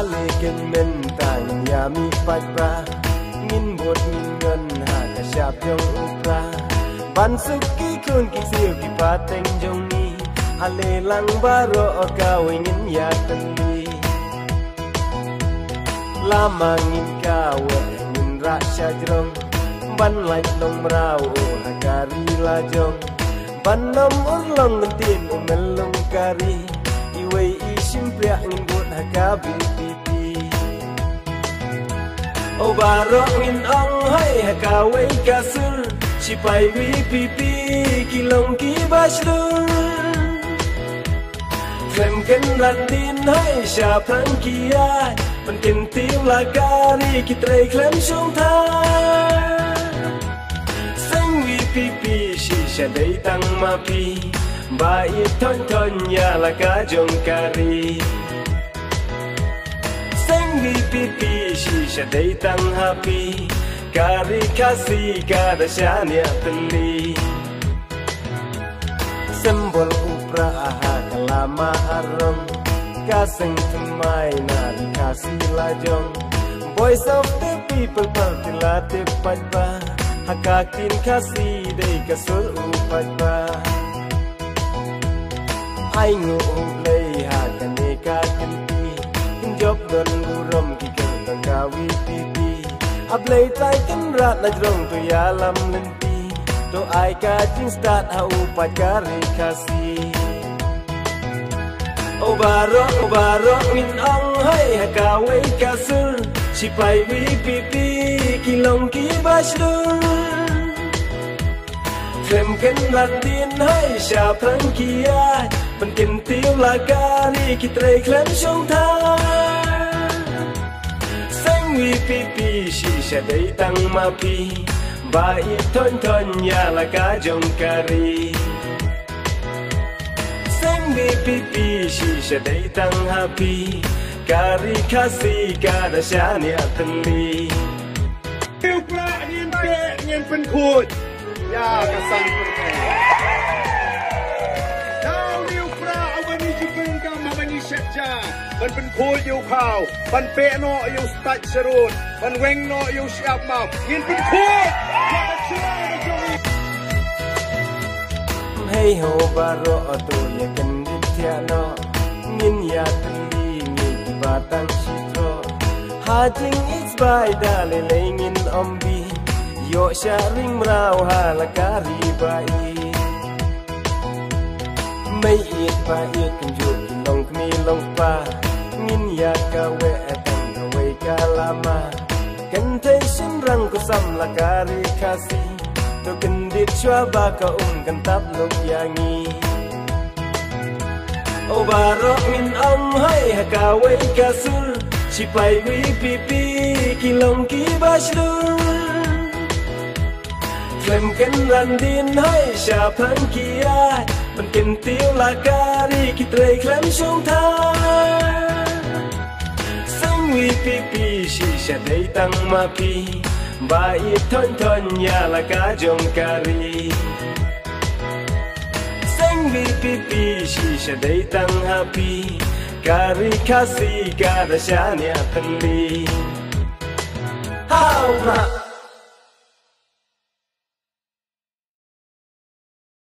Halikin mentang yami pagba Ngin bột ngin ngân hà cả sạp dòng upra Ban suki kun ki siêu ki pateng jong ni Ale lang baro o kawe ngin ya tali Lama ngin kawe ngin ra syajrong Ban lạch nong rao o hakari lajong Ban nom urlong gentin umelong kari Iway isim priak ngin bột hakabi pipi O barok ngin ong hai hakaway kasur Sipai wi pipi kilong ki baslun Klem ken ratin hai siapan kiai Penkin tim lagari kitray klem sung tha Seng wi pipi si syadai tang mapi Baik ton ton ya laga jong kari Seng wi pipi si syadai tang hapi Kari kasih kada syania teli Sembol upra aha kalama arong Kaseng temai nari kasih lajong Voice of the people partilatip padba Hakakin kasih day kasul upat ba Ay nguulay hakane kakinti Kinjop don burom kikil tanggawi pipi Ablay tay kenrat na jrong tu yalam lenti To ay kajing start ha upat kari kasih O barok min ong hai hakaway kasur Sipai wi pipi kilong ki baslun Klem ken ratin hai siapan kiai Penkin tiw lagari kitray klem syong tha Seng wi pipi si syadai tang mapi Baik ton ton ya laga jong kari Seng wi pipi si syadai tang hapi Kari kasih kada syania teli Niu pra ngin pe ngin pen khut Ya kasang perkai Dau niu pra awani jipeng ka mabani syakja Ban pen khut yu khau Ban pe no yu stat serut Ban weng no yu siap mau Ngin pen khut Hey ho baro tu ya kendit tiano Ngin ya teli ngin batang citro Hajing is by dalilingin ombi Yo sharing merau halakari bai May it ba it kunjuk long kmi long pa Ngin ya kawe etang kawe kalama Kentation rang kusam lakari kasih To kendit chua ba ka kentap lok yangi O barok min om hai hakaway kasur Sipai wi pipi kilong ki baslun Klem ken randin hai siapan kiai Penkin tiw lagari kitray klem syong tha Seng wi pipi si syadai tang mapi Baik ton ton ya laga jong kari Seng wi pipi si syadai tang hapi Kari kasih kada syania teli Hau